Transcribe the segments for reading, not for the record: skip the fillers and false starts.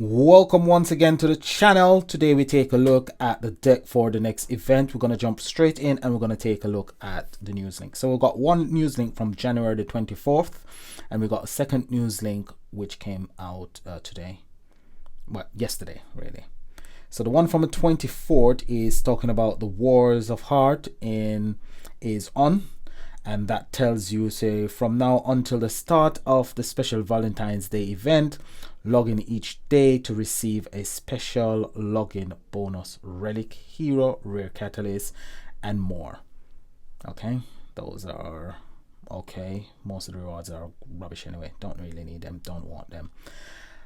Welcome once again to the channel. Today we take a look at the deck for the next event. We're going to jump straight in and we're going to take a look at the news link. So we've got one news link from January the 24th and we've got a second news link which came out today. Well, yesterday really. So the one from the 24th is talking about the Wars of Heart is on. And that tells you, say, from now until the start of the special Valentine's Day event, log in each day to receive a special login bonus, relic, hero, rare catalyst, and more. Okay, those are okay. Most of the rewards are rubbish anyway. Don't really need them, don't want them.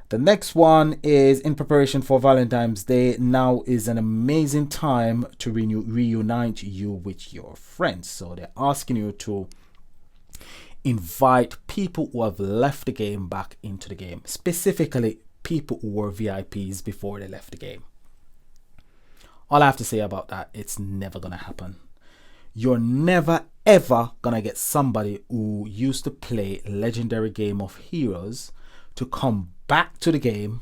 The next one is in preparation for Valentine's Day. Now is an amazing time to reunite you with your friends. So they're asking you to invite people who have left the game back into the game. Specifically, people who were VIPs before they left the game. All I have to say about that, it's never going to happen. You're never ever going to get somebody who used to play Legendary Game of Heroes to come back to the game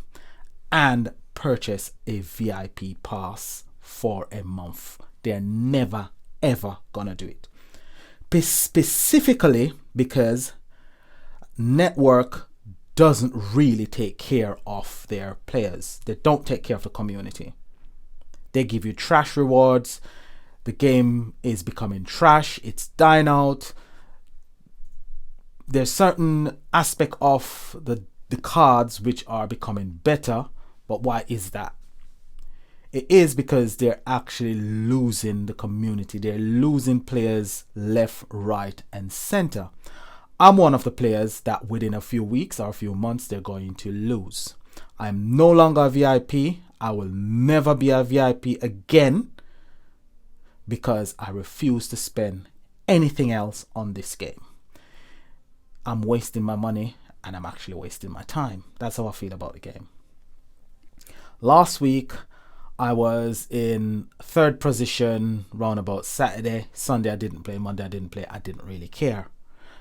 and purchase a VIP pass for a month. They're never ever gonna do it. Specifically because Network doesn't really take care of their players. They don't take care of the community. They give you trash rewards. The game is becoming trash. It's dying out. There's certain aspect of the cards which are becoming better, but why is that? It is because they're actually losing the community. They're losing players left, right, and center. I'm one of the players that within a few weeks or a few months they're going to lose. I'm no longer a VIP. I will never be a VIP again because I refuse to spend anything else on this game. I'm wasting my money and I'm actually wasting my time. That's how I feel about the game. Last week, I was in third position round about Saturday. Sunday I didn't play, Monday I didn't play. I didn't really care.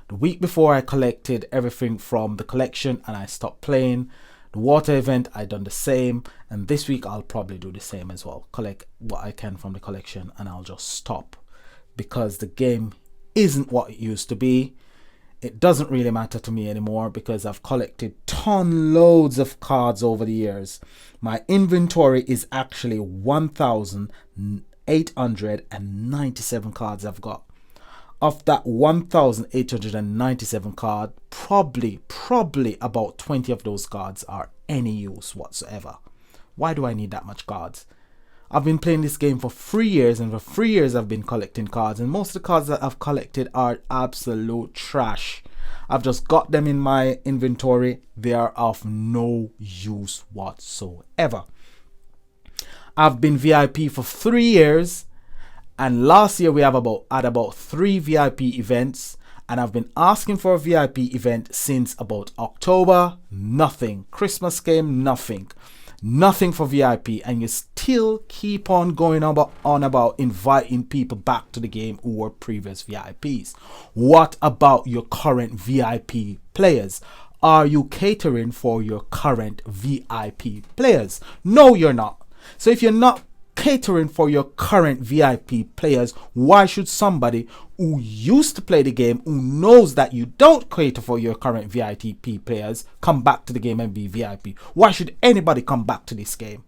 The week before I collected everything from the collection and I stopped playing. The water event, I done the same. And this week I'll probably do the same as well. Collect what I can from the collection and I'll just stop. Because the game isn't what it used to be. It doesn't really matter to me anymore because I've collected loads of cards over the years. My inventory is actually 1,897 cards I've got. Of that 1,897 card, probably about 20 of those cards are any use whatsoever. Why do I need that much cards? I've been playing this game for 3 years, and for 3 years I've been collecting cards, and most of the cards that I've collected are absolute trash. I've just got them in my inventory. They are of no use whatsoever. I've been VIP for 3 years, and last year we had about 3 VIP events, and I've been asking for a VIP event since about October. Nothing. Christmas came, nothing. Nothing for VIP, and you still keep on going on about inviting people back to the game who were previous VIPs. What about your current VIP players? Are you catering for your current VIP players? No, you're not. So if you're not catering for your current VIP players, why should somebody who used to play the game, who knows that you don't cater for your current VIP players, come back to the game and be VIP? Why should anybody come back to this game?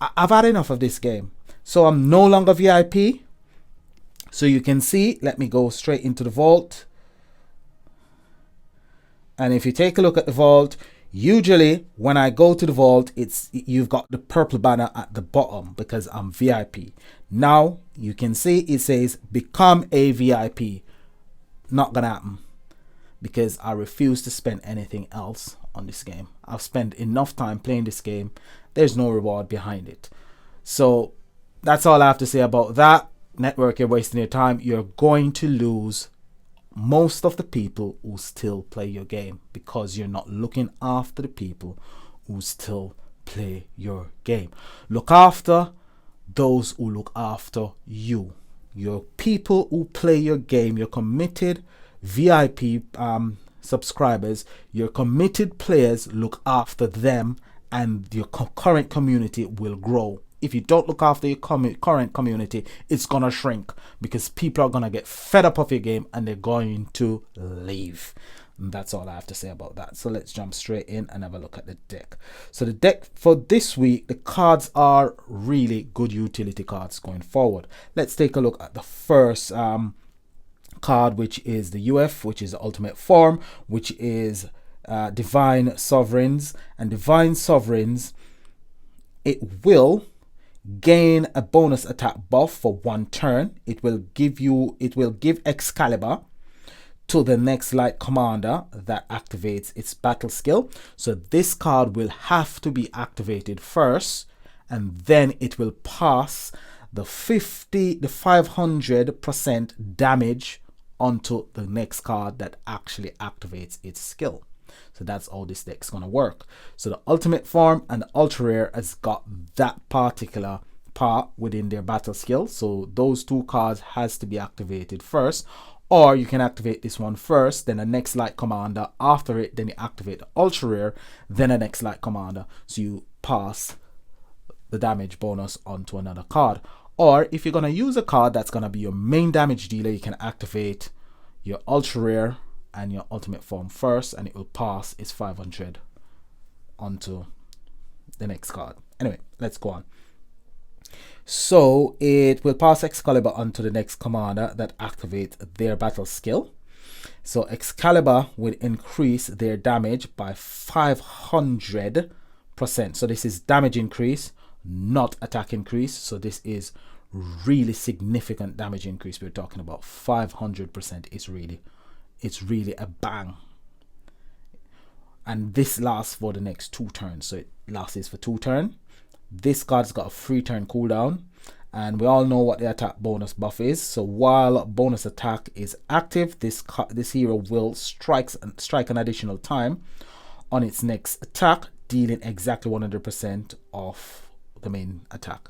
I've had enough of this game. So I'm no longer VIP. So you can see, let me go straight into the vault. And if you take a look at the vault, usually when I go to the vault, you've got the purple banner at the bottom because I'm VIP. Now you can see it says become a VIP. Not gonna happen because I refuse to spend anything else on this game. I've spent enough time playing this game. There's no reward behind it. So that's all I have to say about that. Network, you're wasting your time. You're going to lose most of the people who still play your game because you're not looking after the people who still play your game. Look after those who look after you. Your people who play your game, your committed VIP subscribers, your committed players, look after them and your current community will grow. If you don't look after your current community, it's gonna shrink, because people are gonna get fed up of your game and they're going to leave. And that's all I have to say about that. So let's jump straight in and have a look at the deck. So the deck for this week, the cards are really good utility cards going forward. Let's take a look at the first card, which is the UF, which is the ultimate form, which is Divine Sovereigns. And Divine Sovereigns, it will gain a bonus attack buff for 1 turn. It will give Excalibur to the next light commander that activates its battle skill. So this card will have to be activated first, and then it will pass the 500% damage onto the next card that actually activates its skill. So that's how this deck's gonna work. So the ultimate form and the ultra rare has got that particular part within their battle skill. So those 2 cards has to be activated first. Or you can activate this one first, then the next light commander. After it, then you activate the ultra rare, then the next light commander. So you pass the damage bonus onto another card. Or if you're going to use a card that's going to be your main damage dealer, you can activate your ultra rare and your ultimate form first, and it will pass its 500 onto the next card. Anyway, let's go on. So it will pass Excalibur onto the next commander that activates their battle skill. So Excalibur will increase their damage by 500%. So this is damage increase, not attack increase. So this is really significant damage increase. We're talking about 500%. It's really a bang. And this lasts for the next 2 turns. So it lasts for 2 turns. This card's got a 3 turn cooldown, and we all know what the attack bonus buff is. So while bonus attack is active, this hero will strike an additional time on its next attack, dealing exactly 100% of the main attack.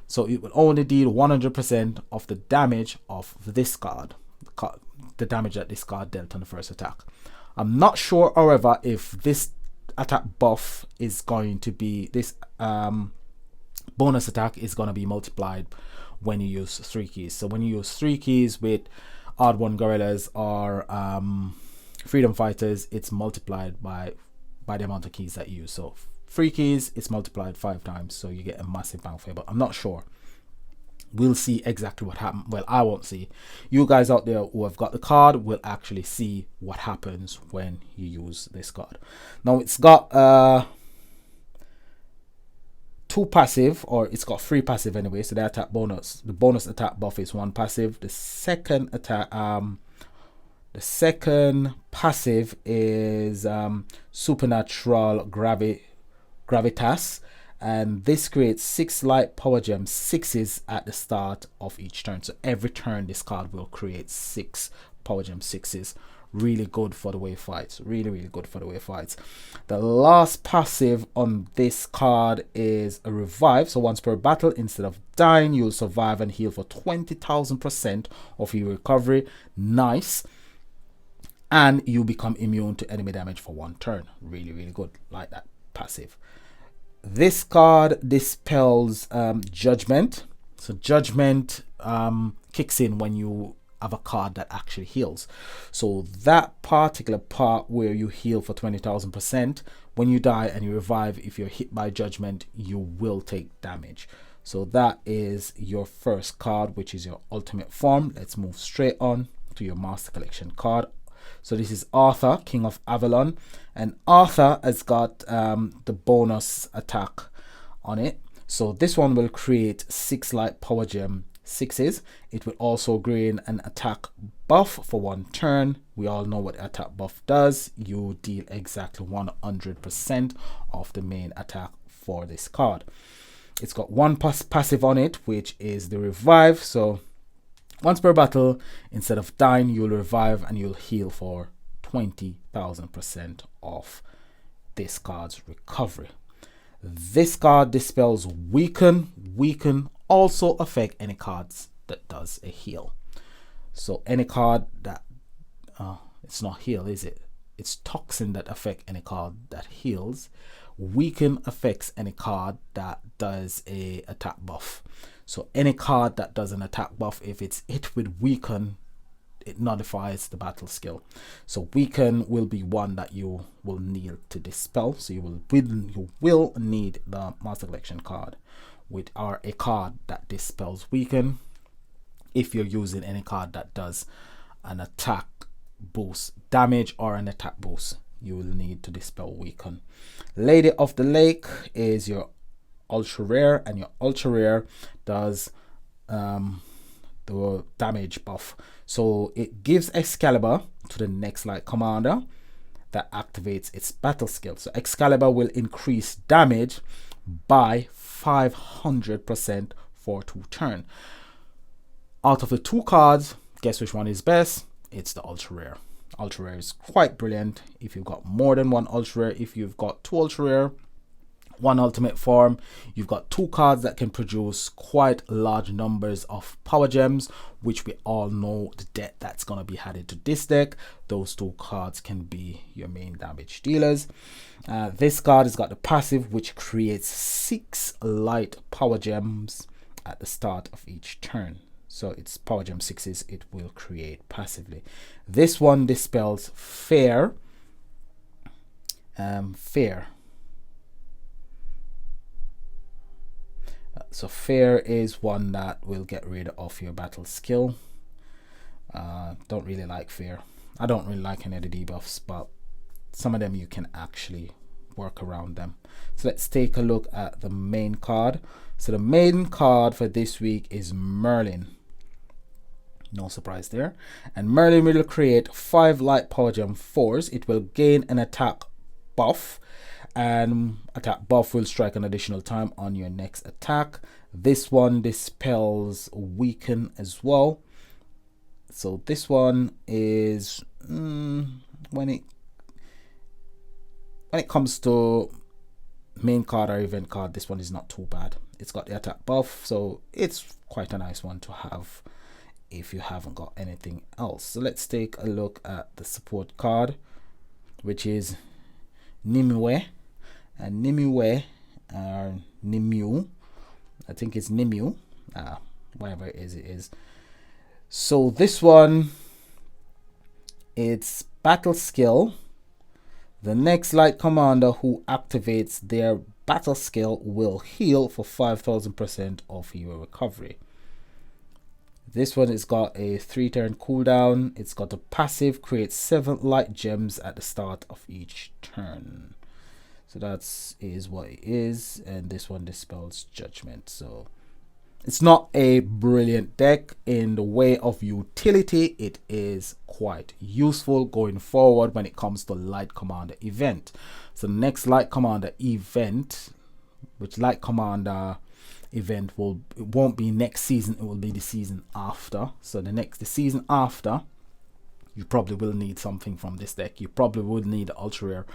So it will only deal 100% of the damage of this card, the damage that this card dealt on the first attack. I'm not sure, however, if this attack buff is going to be this bonus attack is going to be multiplied when you use 3 keys. So when you use 3 keys with Odd One Gorillas or Freedom Fighters, it's multiplied by the amount of keys that you use. So 3 keys, it's multiplied 5 times, so you get a massive bang for it. But I'm not sure. We'll see exactly what happens. Well, I won't see. You guys out there who have got the card will actually see what happens when you use this card. Now it's got 2 passive, or it's got 3 passive anyway. So the attack bonus, the bonus attack buff is 1 passive. The second attack, the second passive is Supernatural Gravitas, and this creates 6 light power gem 6s at the start of each turn. So every turn this card will create 6 power gem 6s. Really good for the way it fights. Really good for the way it fights. The last passive on this card is a revive. So once per battle, instead of dying, you'll survive and heal for 20,000% of your recovery. Nice. And you become immune to enemy damage for 1 turn. Really good. Like that passive. This card dispels Judgment. So Judgment kicks in when you have a card that actually heals. So that particular part where you heal for 20,000%, when you die and you revive, if you're hit by Judgment, you will take damage. So that is your first card, which is your ultimate form. Let's move straight on to your Master Collection card. So this is Arthur, King of Avalon, and Arthur has got the bonus attack on it. So this one will create 6 light power gem 6s. It will also gain an attack buff for 1 turn. We all know what the attack buff does. You deal exactly 100% of the main attack for this card. It's got 1 passive on it, which is the revive. So once per battle, instead of dying, you'll revive and you'll heal for 20,000% of this card's recovery. This card dispels weaken. Weaken also affect any cards that does a heal. So any card that it's not heal, is it? It's toxin that affect any card that heals. Weaken affects any card that does a attack buff. So any card that does an attack buff, if it's hit with weaken, it nullifies the battle skill. So weaken will be one that you will need to dispel. So you will need the Master Collection card with a card that dispels weaken. If you're using any card that does an attack boost damage or an attack boost, you will need to dispel weaken. Lady of the Lake is your ultra rare, and your ultra rare does the damage buff. So it gives Excalibur to the next light commander that activates its battle skill. So Excalibur will increase damage by 500% for 2 turns. Out of the 2 cards, guess which one is best? It's the ultra rare. Ultra rare is quite brilliant if you've got more than 1 ultra rare. If you've got 2 ultra rare, 1 ultimate form, you've got 2 cards that can produce quite large numbers of power gems, which we all know the deck that's going to be added to this deck. Those 2 cards can be your main damage dealers. This card has got the passive, which creates 6 light power gems at the start of each turn. So it's power gem 6s it will create passively. This one dispels fear. So fear is one that will get rid of your battle skill. Don't really like fear. I don't really like any of the debuffs, but some of them you can actually work around them. So let's take a look at the main card. So the main card for this week is Merlin. No surprise there. And Merlin will create 5 light power gem 4s. It will gain an attack buff, and attack buff will strike an additional time on your next attack. This one dispels weaken as well. So this one is when it comes to main card or event card, this one is not too bad. It's got the attack buff, so it's quite a nice one to have if you haven't got anything else. So let's take a look at the support card, which is Nimue. And Nimue, Nimue, I think it's Nimue, whatever it is. So this one, it's battle skill. The next light commander who activates their battle skill will heal for 5000% of your recovery. This one has got a 3-turn cooldown. It's got a passive, creates 7 light gems at the start of each turn. So that is what it is. And this one dispels judgment. So it's not a brilliant deck in the way of utility. It is quite useful going forward when it comes to light commander event. So the next light commander event, which light commander event it won't be next season, it will be the season after. So the season after, you probably will need something from this deck. You probably would need the ultra rare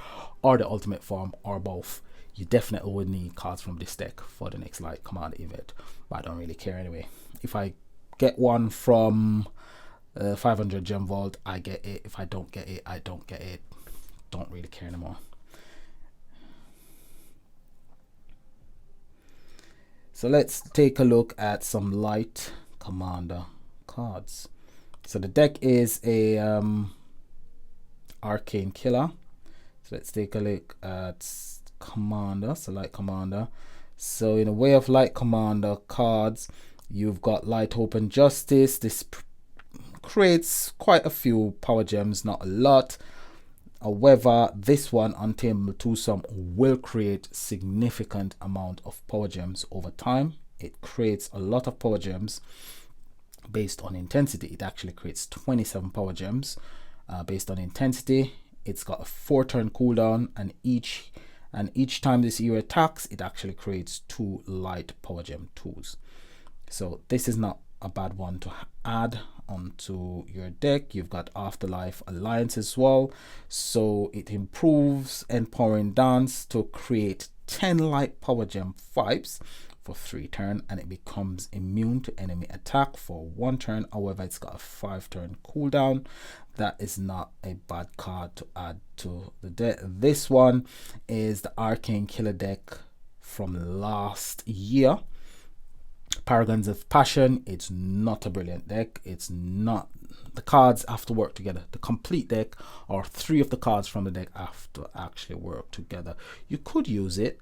or the ultimate form or both. You definitely would need cards from this deck for the next light commander event, but I don't really care anyway. If I get one from 500 gem vault, I get it. If I don't get it, I don't get it. Don't really care anymore. So let's take a look at some light commander cards. So the deck is a arcane killer. So let's take a look at commander. So light commander. So in a way of light commander cards, you've got Light Open Justice. This creates quite a few power gems, not a lot. However, this one, Untamed Twosome, will create significant amount of power gems over time. It creates a lot of power gems based on intensity. It actually creates 27 power gems based on intensity. It's got a 4-turn cooldown, and each time this hero attacks, it actually creates 2 light power gem 2s. So this is not a bad one to add onto your deck. You've got Afterlife Alliance as well, so it improves Empowering Dance to create 10 light power gem 5s. for 3 turns, and it becomes immune to enemy attack for 1 turn. However, it's got a 5-turn cooldown. That is not a bad card to add to the deck. This one is the Arcane Killer deck from last year. Paragons of Passion. It's not a brilliant deck. It's not. The cards have to work together. The complete deck, or 3 of the cards from the deck, have to actually work together. You could use it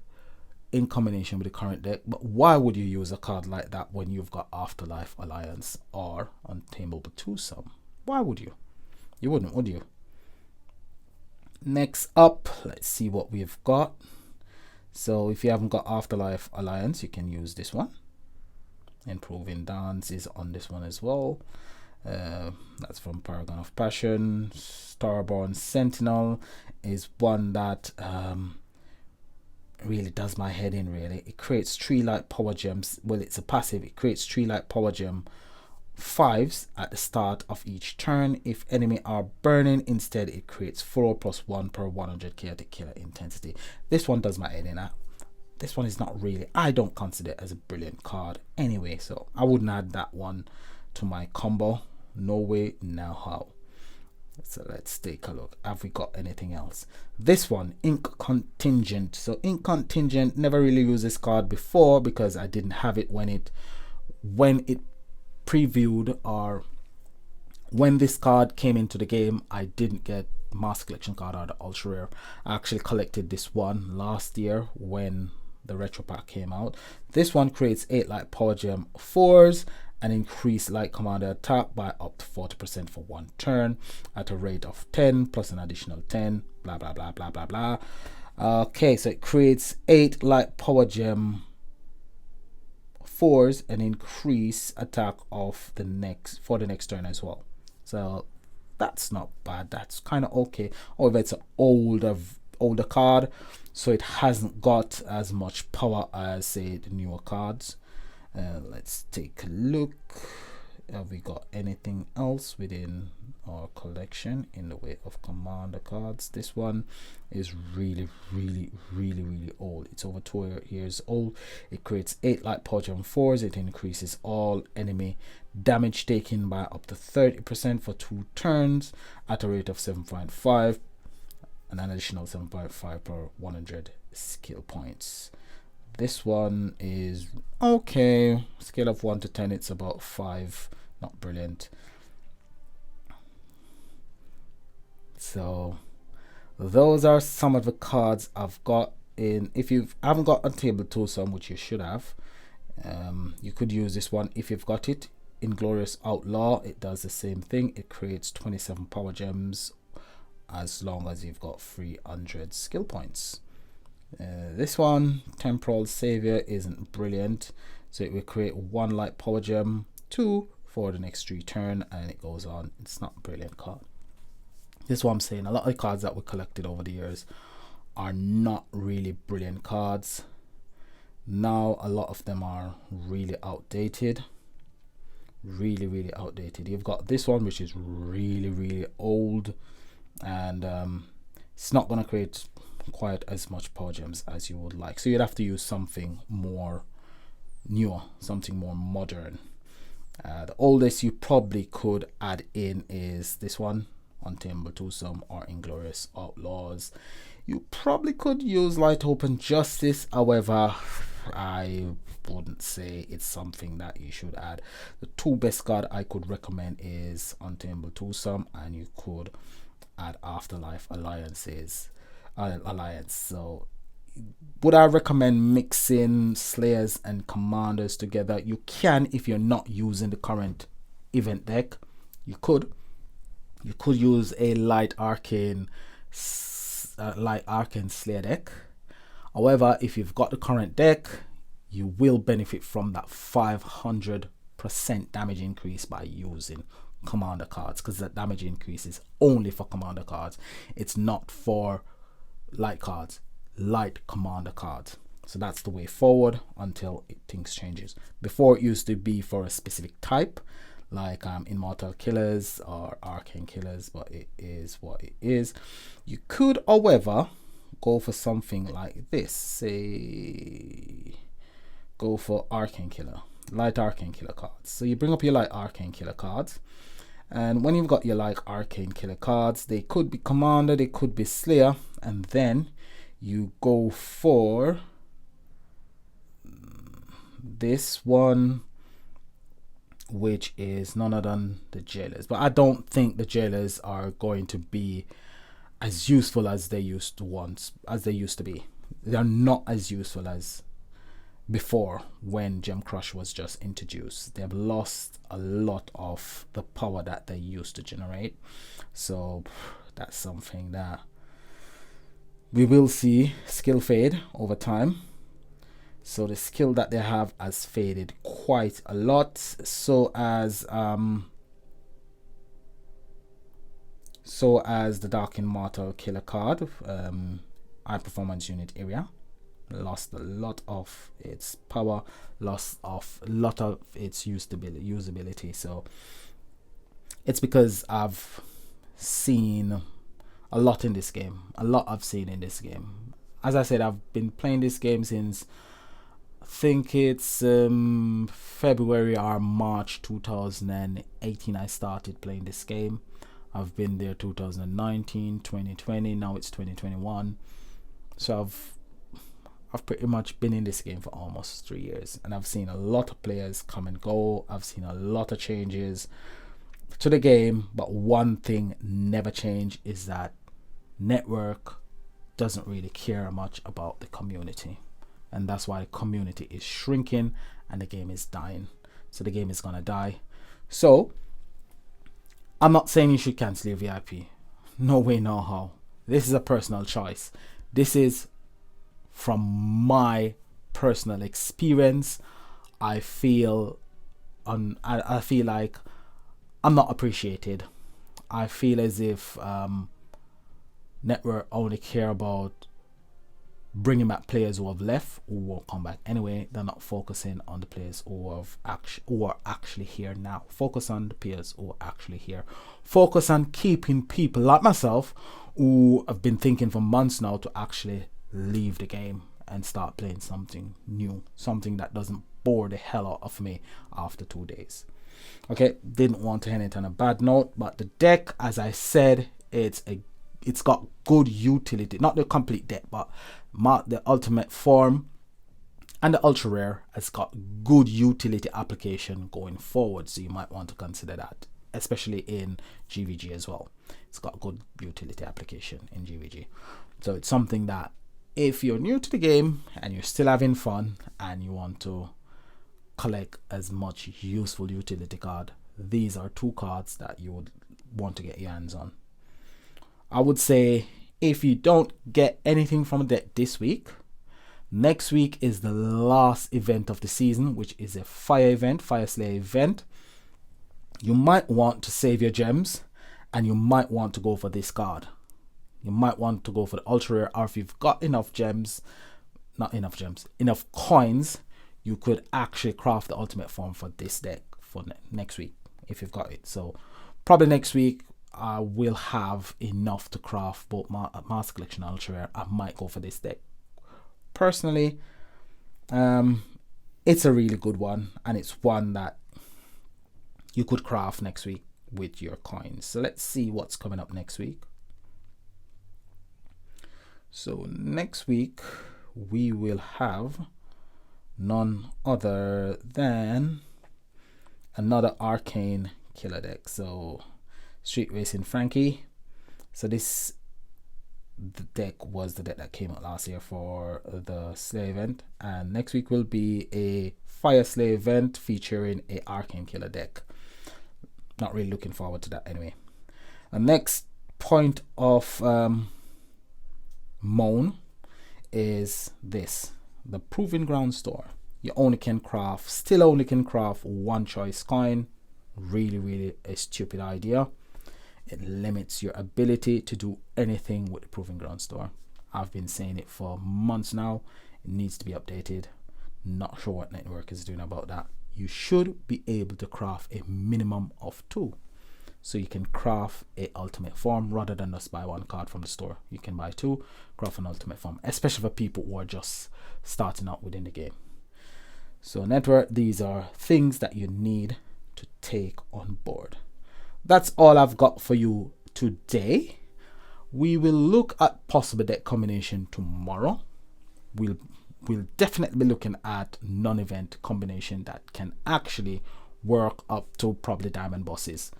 in combination with the current deck, but why would you use a card like that when you've got Afterlife Alliance or Untamable Twosome? Why would you? You wouldn't, would you? Next up, let's see what we've got. So if you haven't got Afterlife Alliance, you can use this one. Improving Dance is on this one as well. That's from Paragon of Passion. Starborn Sentinel is one that really does my head in, really. It creates 3 light power gems. Well, it's a passive. It creates 3 light power gem 5s at the start of each turn. If enemy are burning, instead it creates 4 + 1 per 100 chaotic killer intensity. This one does my head in. This one is not really, I don't consider it as a brilliant card anyway, so I wouldn't add that one to my combo. No way, no how. So let's take a look. Have we got anything else? This one, Ink Contingent. So Ink Contingent, never really used this card before because I didn't have it when it previewed, or when this card came into the game. I didn't get Master Collection card or the ultra rare. I actually collected this one last year when the retro pack came out. This one creates 8 light power gem 4s and increase light commander attack by up to 40% for 1 turn at a rate of 10 plus an additional 10, blah blah blah blah blah blah. Okay, so it creates 8 light power gem 4s and increase attack of the next turn as well. So that's not bad. That's kind of okay. However, it's an older card, so it hasn't got as much power as, say, the newer cards. Let's take a look. Have we got anything else within our collection in the way of commander cards? This one is really old. It's over 2 years old. It creates 8 light power gem 4s. It increases all enemy damage taken by up to 30% for 2 turns at a rate of 7.5 and an additional 7.5 per 100 skill points. This one is okay. Scale of 1 to 10, it's about 5. Not brilliant. So those are some of the cards I've got in. If you haven't got Untamable Twosome, which you should have, you could use this one if you've got it. Inglorious Outlaw, it does the same thing. It creates 27 power gems as long as you've got 300 skill points. This one, Temporal Savior, isn't brilliant, so it will create 1 light power gem 2 for the next 3 turn, and it goes on. It's not a brilliant card. This is what I'm saying. A lot of the cards that we collected over the years are not really brilliant cards. Now a lot of them are really outdated. Really outdated. You've got this one, which is really old, and it's not going to create quite as much power gems as you would like, so you'd have to use something more newer, something more modern. The oldest you probably could add in is this one, Untamable Twosome or Inglorious Outlaws. You probably could use Light Open Justice, however I wouldn't say it's something that you should add. The 2 best card I could recommend is Untamable Twosome, and you could add Afterlife Alliance. So would I recommend mixing Slayers and Commanders together? You can if you're not using the current event deck. You could use a light arcane Slayer deck. However, if you've got the current deck, you will benefit from that 500% damage increase by using commander cards, because that damage increase is only for commander cards. It's not for light cards, light commander cards. So that's the way forward until things changes. Before it used to be for a specific type, like immortal killers or arcane killers, but it is what it is. You could, however, go for something like this, say go for Arcane Killer, light Arcane Killer cards. So you bring up your light Arcane Killer cards, and when you've got your light Arcane Killer cards, they could be Commander, they could be Slayer, and then you go for this one, which is none other than the Jailers. But I don't think the Jailers are going to be as useful as they used to be. They're not as useful as before when Gem Crush was just introduced. They have lost a lot of the power that they used to generate. So that's something that we will see skill fade over time. So the skill that they have has faded quite a lot. So as the Dark Immortal Killer card, high performance unit area, lost a lot of its power, lost of a lot of its usability. So it's because I've seen a lot in this game. As I said, I've been playing this game since I think it's February or March 2018 I started playing this game. I've been there 2019, 2020, now it's 2021. So I've pretty much been in this game for almost 3 years, and I've seen a lot of players come and go. I've seen a lot of changes to the game, but one thing never changed is that Network doesn't really care much about the community, and that's why the community is shrinking and the game is dying. So the game is gonna die. So I'm not saying you should cancel your VIP. No way, no how. This is a personal choice. This is from my personal experience. I feel like I'm not appreciated. I feel as if Network only care about bringing back players who have left or won't come back anyway. They're not focusing on the players who are actually here now. Focus on the players who are actually here. Focus on keeping people like myself who have been thinking for months now to actually leave the game and start playing something new, something that doesn't bore the hell out of me after 2 days. Okay, didn't want to end it on a bad note, but the deck, as I said, it's got good utility. Not the complete deck, but the ultimate form and the ultra rare has got good utility application going forward, so you might want to consider that, especially in GVG as well. It's got good utility application in GVG, so it's something that if you're new to the game and you're still having fun and you want to collect as much useful utility card, these are two cards that you would want to get your hands on. I would say if you don't get anything from the deck this week, next week is the last event of the season, which is a fire slayer event. You might want to save your gems and you might want to go for this card. You might want to go for the ultra rare, or if you've got enough coins, you could actually craft the ultimate form for this deck for next week if you've got it. So probably next week I will have enough to craft both Master Collection and ultra rare. I might go for this deck personally. It's a really good one, and it's one that you could craft next week with your coins. So let's see what's coming up next week. So next week we will have none other than another Arcane Killer deck. So Street Racing Frankie. So the deck was the deck that came out last year for the Slay event, and next week will be a Fire Slay event featuring a Arcane Killer deck. Not really looking forward to that anyway. The next point of moan is this: the Proving Ground store. You still only can craft one choice coin. Really a stupid idea. It limits your ability to do anything with the Proving Ground store. I've been saying it for months now. It needs to be updated. Not sure what Network is doing about that. You should be able to craft a minimum of 2. So you can craft a ultimate form rather than just buy one card from the store. You can buy 2, craft an ultimate form, especially for people who are just starting out within the game. So network, these are things that you need to take on board. That's all I've got for you today. We will look at possible deck combination tomorrow. We'll definitely be looking at non-event combination that can actually work up to probably diamond bosses,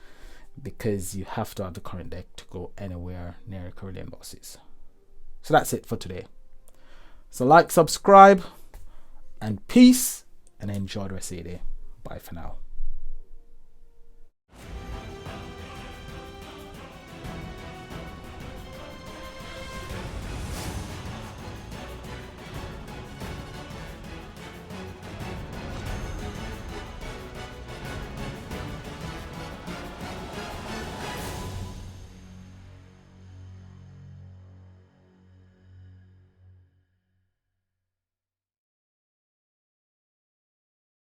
because you have to have the current deck to go anywhere near Carillion bosses. So that's it for today. So like, subscribe, and peace, and enjoy the rest of your day. Bye for now.